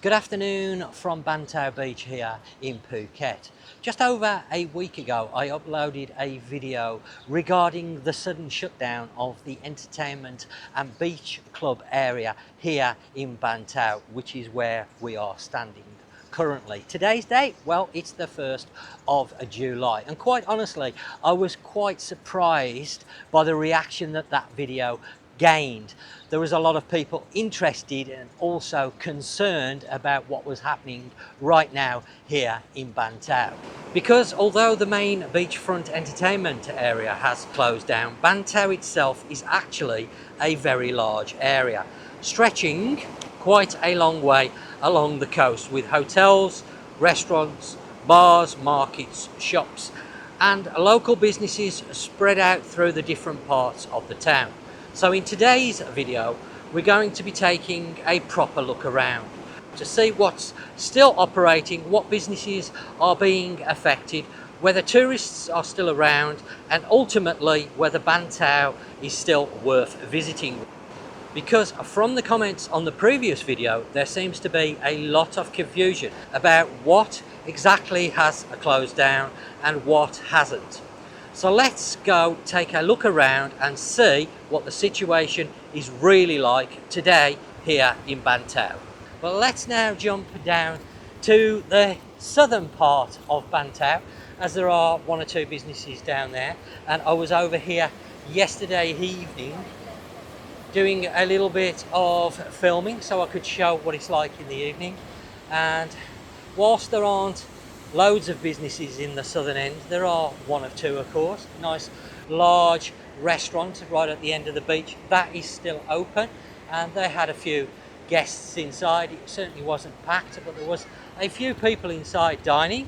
Good afternoon from Bang Tao Beach here in Phuket. Just over a week ago, I uploaded a video regarding the sudden shutdown of the entertainment and beach club area here in Bang Tao, which is where we are standing currently. Today's date, well, it's the 1st of July, and quite honestly, I was quite surprised by the reaction that video gained. There was a lot of people interested and also concerned about what was happening right now here in Bang Tao. Because although the main beachfront entertainment area has closed down, Bang Tao itself is actually a very large area, stretching quite a long way along the coast with hotels, restaurants, bars, markets, shops and local businesses spread out through the different parts of the town. So in today's video, we're going to be taking a proper look around to see what's still operating, what businesses are being affected, whether tourists are still around, and ultimately whether Bang Tao is still worth visiting. Because from the comments on the previous video, there seems to be a lot of confusion about what exactly has closed down and what hasn't. So let's go take a look around and see what the situation is really like today here in Bang Tao. Well, let's now jump down to the southern part of Bang Tao, as there are one or two businesses down there, and I was over here yesterday evening doing a little bit of filming so I could show what it's like in the evening. And whilst there aren't loads of businesses in the southern end, there are one or two, of course. Nice large restaurant right at the end of the beach that is still open, and they had a few guests inside. It certainly wasn't packed, but there was a few people inside dining.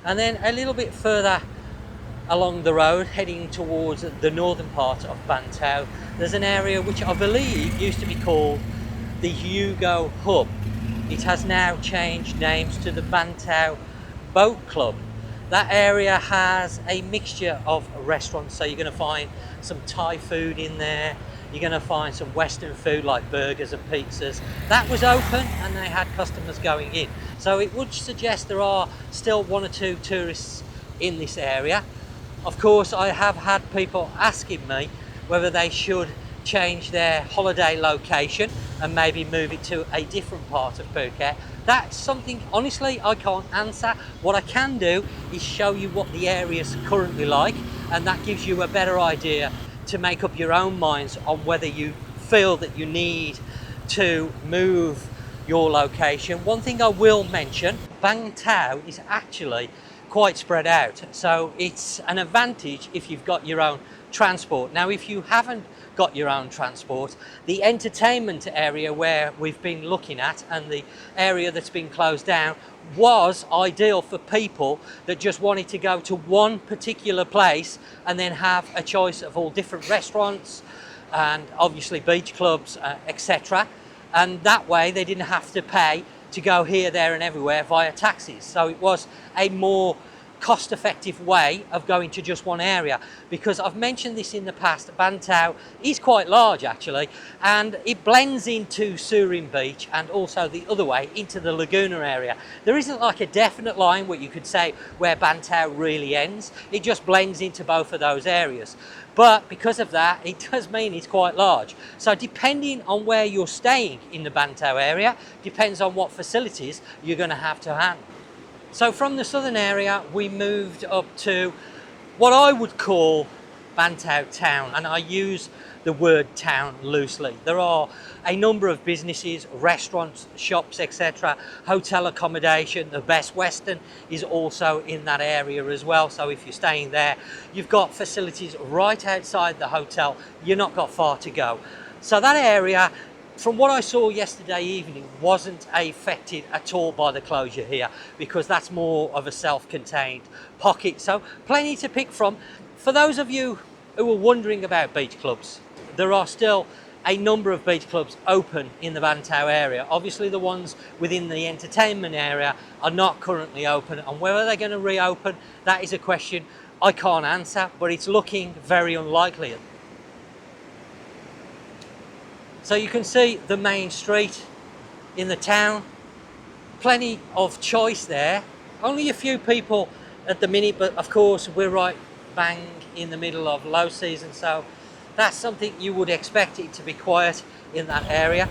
And then a little bit further along the road, heading towards the northern part of Bang Tao, there's an area which I believe used to be called the Hugo Hub. It has now changed names to the Bang Tao Boat Club. That area has a mixture of restaurants, so you're going to find some Thai food in there, you're going to find some Western food like burgers and pizzas. That was open and they had customers going in. So it would suggest there are still one or two tourists in this area. Of course, I have had people asking me whether they should change their holiday location and maybe move it to a different part of Phuket. That's something, honestly, I can't answer. What I can do is show you what the area's currently like, and that gives you a better idea to make up your own minds on whether you feel that you need to move your location. One thing I will mention, Bang Tao is actually quite spread out, so it's an advantage if you've got your own transport. Now, if you haven't got your own transport, the entertainment area where we've been looking at and the area that's been closed down was ideal for people that just wanted to go to one particular place and then have a choice of all different restaurants and obviously beach clubs, etc. And that way they didn't have to pay to go here, there and everywhere via taxis. So it was a more cost-effective way of going to just one area, because I've mentioned this in the past, Bang Tao is quite large actually, and it blends into Surin Beach and also the other way into the Laguna area. There isn't like a definite line where you could say where Bang Tao really ends. It just blends into both of those areas. But because of that, it does mean it's quite large. So depending on where you're staying in the Bang Tao area, depends on what facilities you're going to have to handle. So from the southern area, we moved up to what I would call Bang Tao town, and I use the word town loosely. There are a number of businesses, restaurants, shops, etc., hotel accommodation. The Best Western is also in that area as well, so if you're staying there, you've got facilities right outside the hotel. You've not got far to go. So that area, from what I saw yesterday evening, wasn't affected at all by the closure here, because that's more of a self-contained pocket. So plenty to pick from. For those of you who are wondering about beach clubs, there are still a number of beach clubs open in the Bang Tao area. Obviously the ones within the entertainment area are not currently open, and whether they're going to reopen, that is a question I can't answer, but it's looking very unlikely. So you can see the main street in the town plenty of choice there. Only a few people at the minute, but of course we're right bang in the middle of low season, so that's something you would expect it to be quiet in that area.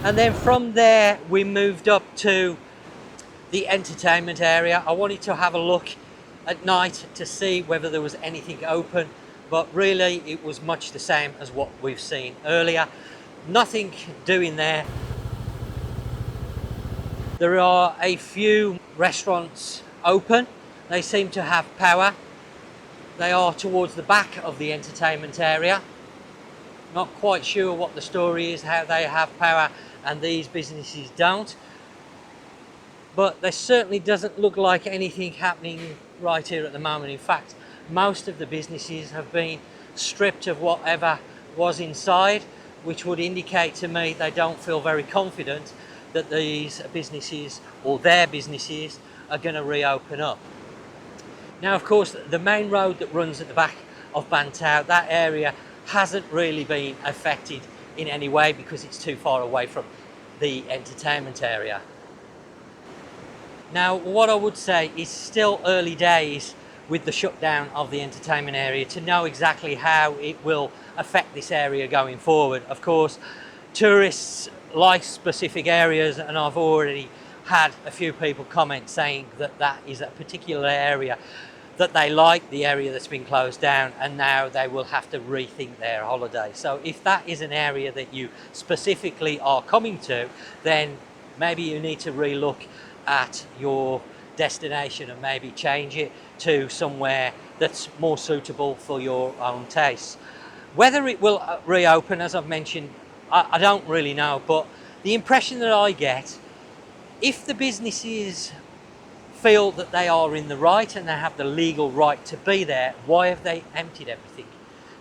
And then from there we moved up to the entertainment area. I wanted to have a look at night to see whether there was anything open, but really it was much the same as what we've seen earlier. Nothing doing there. There are a few restaurants open. They seem to have power. They are towards the back of the entertainment area. Not quite sure what the story is, how they have power and these businesses don't. But there certainly doesn't look like anything happening right here at the moment. In fact, most of the businesses have been stripped of whatever was inside, which would indicate to me they don't feel very confident that these businesses or their businesses are going to reopen up. Now, of course, the main road that runs at the back of Bang Tao, that area hasn't really been affected in any way because it's too far away from the entertainment area. Now, what I would say is still early days with the shutdown of the entertainment area to know exactly how it will affect this area going forward. Of course, tourists like specific areas, and I've already had a few people comment saying that that is a particular area that they like, the area that's been closed down, and now they will have to rethink their holiday. So if that is an area that you specifically are coming to, then maybe you need to relook at your destination and maybe change it to somewhere that's more suitable for your own tastes. Whether it will reopen, as I've mentioned, I don't really know, but the impression that I get, if the businesses feel that they are in the right and they have the legal right to be there, why have they emptied everything?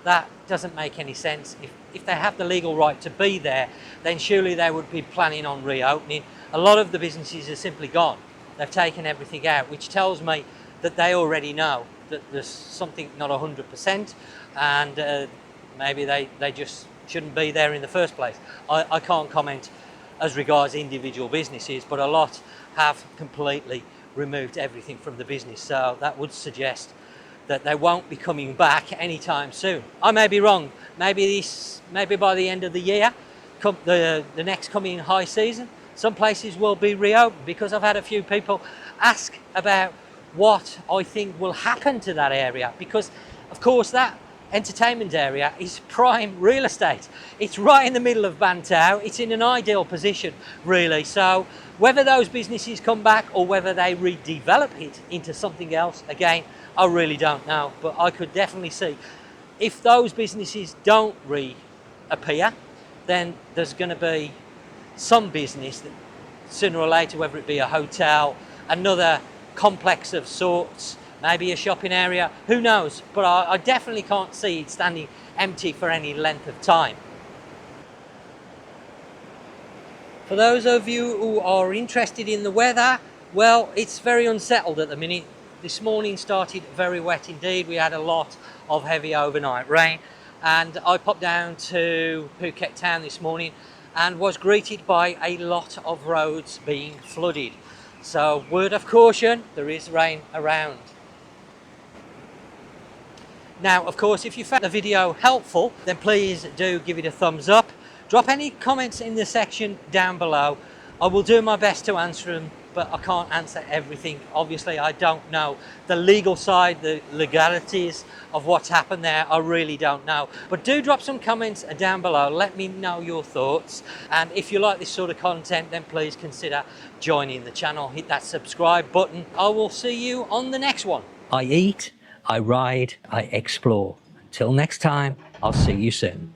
That doesn't make any sense. If they have the legal right to be there, then surely they would be planning on reopening. A lot of the businesses are simply gone. They've taken everything out, which tells me that they already know that there's something not 100%, and maybe they just shouldn't be there in the first place. I can't comment as regards individual businesses, but a lot have completely removed everything from the business, so that would suggest that they won't be coming back anytime soon. I may be wrong. Maybe by the end of the year, the next coming high season, some places will be reopened, because I've had a few people ask about what I think will happen to that area, because of course that entertainment area is prime real estate. It's right in the middle of Bang Tao. It's in an ideal position, really. So whether those businesses come back or whether they redevelop it into something else, again, I really don't know. But I could definitely see if those businesses don't reappear, then there's going to be some business that sooner or later, whether it be a hotel, another complex of sorts, maybe a shopping area, who knows? But I definitely can't see it standing empty for any length of time. For those of you who are interested in the weather, well, it's very unsettled at the minute. This morning started very wet indeed. We had a lot of heavy overnight rain, and I popped down to Phuket town this morning and was greeted by a lot of roads being flooded. So word of caution, there is rain around. Now, of course, if you found the video helpful, then please do give it a thumbs up. Drop any comments in the section down below. I will do my best to answer them but I can't answer everything. Obviously, I don't know the legal side, the legalities of what's happened there. I really don't know. But do drop some comments down below. Let me know your thoughts. And if you like this sort of content, then please consider joining the channel. Hit that subscribe button. I will see you on the next one. I eat, I ride, I explore. Until next time, I'll see you soon.